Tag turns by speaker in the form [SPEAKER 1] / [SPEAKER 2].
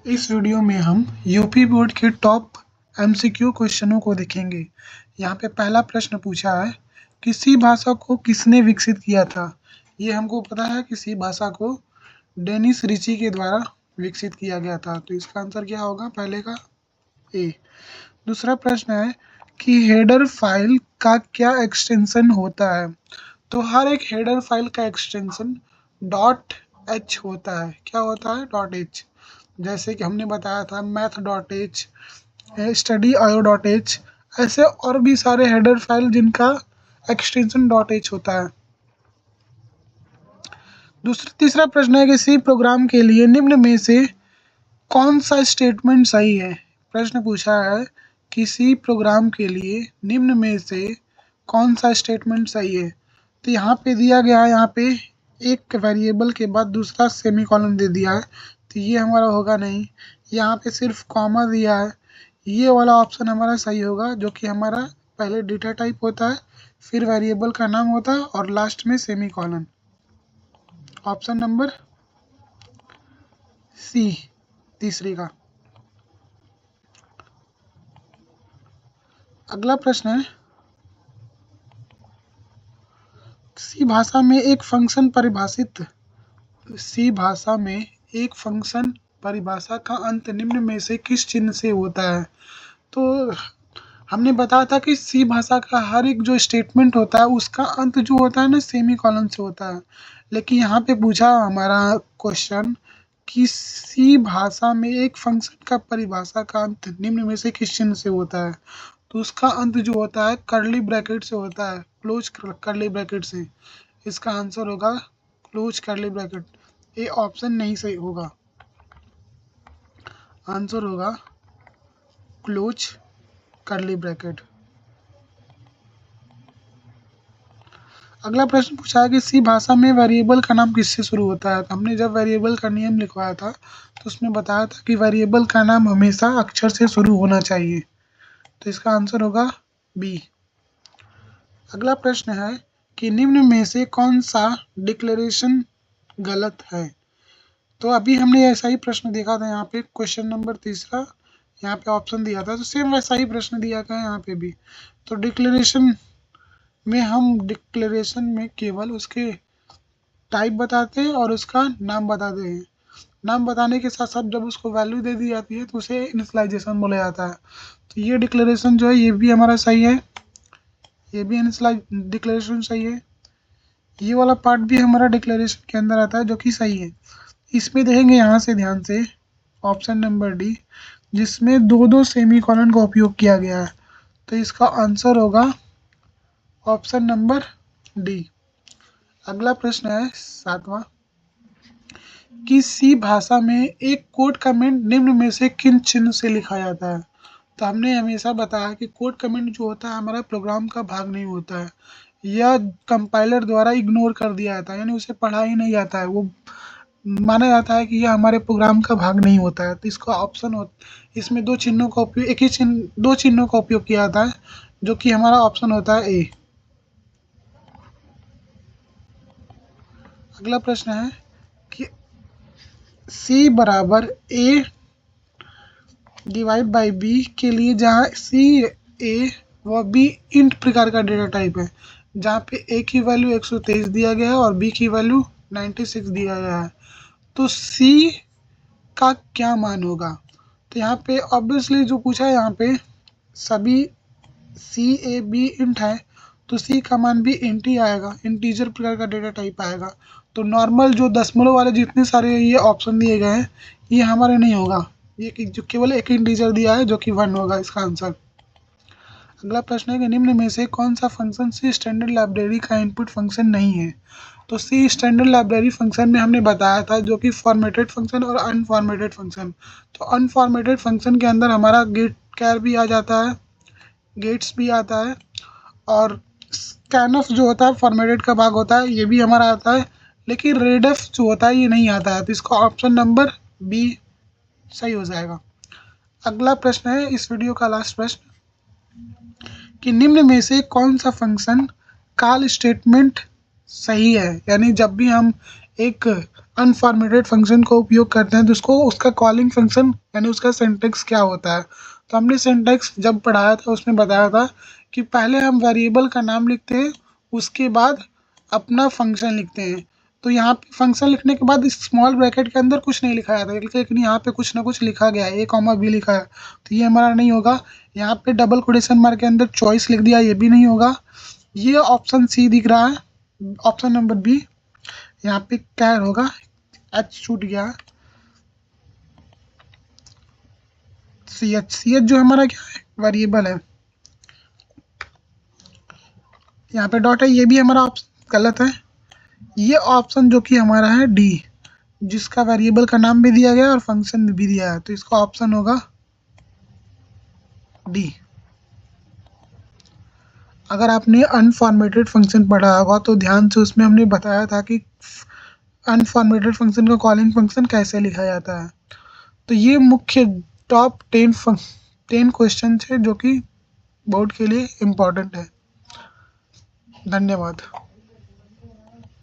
[SPEAKER 1] इस वीडियो में हम यूपी बोर्ड के टॉप एमसीक्यू क्वेश्चनों को देखेंगे। यहाँ पे पहला प्रश्न पूछा है कि सी भाषा को किसने विकसित किया था। ये हमको पता है कि सी भाषा को डेनिस रिची के द्वारा विकसित किया गया था। तो इसका आंसर क्या होगा? पहले का ए। दूसरा प्रश्न है कि हेडर फाइल का क्या एक्सटेंशन होता है। तो हर एक हेडर फाइल का एक्सटेंशन डॉट एच होता है। क्या होता है? Dot H. जैसे कि हमने बताया था मैथ डॉट एच, स्टडी आयो डॉट एच, ऐसे और भी सारे हेडर फाइल जिनका एक्सटेंशन डॉट एच होता है। तीसरा प्रश्न है कि सी प्रोग्राम के लिए निम्न में से कौन सा स्टेटमेंट सही है। प्रश्न पूछा है कि सी प्रोग्राम के लिए निम्न में से कौन सा स्टेटमेंट सही है। तो यहाँ पे दिया गया है, यहाँ पे एक वेरिएबल के बाद दूसरा सेमीकोलन दे दिया है, तो ये हमारा होगा नहीं। यहाँ पे सिर्फ कॉमा दिया है, ये वाला ऑप्शन हमारा सही होगा, जो कि हमारा पहले डेटा टाइप होता है, फिर वेरिएबल का नाम होता है और लास्ट में सेमीकोलन। ऑप्शन नंबर सी, तीसरी का। अगला प्रश्न है सी भाषा में एक फंक्शन परिभाषा का अंत निम्न में से किस चिन्ह से होता है। तो हमने बताया था कि सी भाषा का हर एक जो स्टेटमेंट होता है उसका अंत जो होता है ना सेमीकोलन से होता है। लेकिन यहाँ पे पूछा हमारा क्वेश्चन कि सी भाषा में एक फंक्शन का परिभाषा का अंत निम्न में से किस चिन्ह से होता है। तो उसका अंत जो होता है कर्ली ब्रैकेट से होता है, क्लोज कर्ली ब्रैकेट से। इसका आंसर होगा क्लोज कर्ली ब्रैकेट। ये ऑप्शन नहीं सही होगा, आंसर होगा क्लोज कर्ली ब्रैकेट। अगला प्रश्न पूछा है कि सी भाषा में वेरिएबल का नाम किससे शुरू होता है। तो हमने जब वेरिएबल का नियम लिखवाया था तो उसमें बताया था कि वेरिएबल का नाम हमेशा अक्षर से शुरू होना चाहिए। तो इसका आंसर होगा बी। अगला प्रश्न है कि निम्न में से कौन सा डिक्लेरेशन गलत है। तो अभी हमने ऐसा ही प्रश्न देखा था, यहाँ पे क्वेश्चन नंबर तीसरा, यहाँ पे ऑप्शन दिया था, तो सेम वैसा ही प्रश्न दिया गया है यहाँ पे भी। तो डिक्लेरेशन में केवल उसके टाइप बताते हैं और उसका नाम बताते हैं। नाम बताने के साथ साथ जब उसको वैल्यू दे दी जाती है तो उसे इनिशियलाइजेशन बोला जाता है। तो ये डिक्लेरेशन जो है ये भी हमारा सही है, ये भी डिक्लेरेशन सही है। ये वाला पार्ट भी हमारा डिक्लेरेशन के अंदर आता है जो कि सही है। इसमें देखेंगे यहाँ से ध्यान से ऑप्शन नंबर डी, जिसमें दो दो सेमीकोलन का उपयोग किया गया है। तो इसका आंसर होगा ऑप्शन नंबर डी। अगला प्रश्न है सातवां कि सी भाषा में एक कोड कमेंट निम्न में से किन चिन्ह से लिखा जाता है। तो हमने हमेशा बताया कि कोड कमेंट जो होता है हमारा प्रोग्राम का भाग नहीं होता है, यह कंपाइलर द्वारा इग्नोर कर दिया जाता है, यानी उसे पढ़ा ही नहीं जाता है, वो माना जाता है कि यह हमारे प्रोग्राम का भाग नहीं होता है। तो इसका इसमें दो चिन्हों का उपयोग, दो चिन्हों का उपयोग किया जाता है, जो कि हमारा ऑप्शन होता है ए। अगला प्रश्न है कि सी बराबर ए डिवाइड बाई बी के लिए जहाँ सी ए व बी इंट प्रकार का डेटा टाइप है, जहाँ पे ए की वैल्यू 123 दिया गया है और बी की वैल्यू 96 दिया गया है, तो सी का क्या मान होगा। तो यहाँ पे ऑब्वियसली जो पूछा है, यहाँ पे सभी सी ए बी इंट है, तो सी का मान भी इंट ही आएगा, इंटीजर प्रकार का डेटा टाइप आएगा। तो नॉर्मल जो दशमलव वाले जितने सारे ये ऑप्शन दिए गए हैं ये हमारे नहीं होगा, ये जो केवल एक इंटीजर दिया है जो कि 1 होगा इसका आंसर। अगला प्रश्न है कि निम्न में से कौन सा फंक्शन सी स्टैंडर्ड लाइब्रेरी का इनपुट फंक्शन नहीं है। तो सी स्टैंडर्ड लाइब्रेरी फंक्शन में हमने बताया था जो कि फॉर्मेटेड फंक्शन और अनफॉर्मेटेड फंक्शन। तो अनफॉर्मेटेड फंक्शन के अंदर हमारा गेट कैर भी आ जाता है, गेट्स भी आता है, और स्कैनफ जो होता है फॉर्मेटेड का भाग होता है, ये भी हमारा आता है, लेकिन रेडफ जो होता है ये नहीं आता है। तो इसका ऑप्शन नंबर बी सही हो जाएगा। अगला प्रश्न है इस वीडियो का लास्ट प्रश्न कि निम्न में से कौन सा फंक्शन कॉल स्टेटमेंट सही है। यानी जब भी हम एक अनफॉर्मेटेड फंक्शन का उपयोग करते हैं तो उसको उसका कॉलिंग फंक्शन यानी उसका सिंटैक्स क्या होता है। तो हमने सिंटैक्स जब पढ़ाया था उसमें बताया था कि पहले हम वेरिएबल का नाम लिखते हैं, उसके बाद अपना फंक्शन लिखते हैं। तो यहाँ पे फंक्शन लिखने के बाद स्मॉल ब्रैकेट के अंदर कुछ नहीं लिखा जाता, लेकिन यहाँ पे कुछ ना कुछ लिखा गया है, A, B लिखा है, तो ये हमारा नहीं होगा। यहाँ पे डबल कोटेशन मार्क के अंदर चॉइस लिख दिया, ये भी नहीं होगा। ये ऑप्शन सी दिख रहा है, ऑप्शन नंबर बी, यहाँ पे कैर होगा, एच छूट गया। सी एच जो हमारा क्या है, वेरिएबल है, यहाँ पे डॉट है, ये भी हमारा ऑप्शन गलत है। ये ऑप्शन जो कि हमारा है डी, जिसका वेरिएबल का नाम भी दिया गया और फंक्शन भी दिया है, तो इसका ऑप्शन होगा डी। अगर आपने अनफॉर्मेटेड फंक्शन पढ़ा होगा तो ध्यान से, उसमें हमने बताया था कि अनफॉर्मेटेड फंक्शन का कॉलिंग फंक्शन कैसे लिखा जाता है। तो ये मुख्य टॉप 10 क्वेश्चन थे जो कि बोर्ड के लिए इम्पोर्टेंट है। धन्यवाद।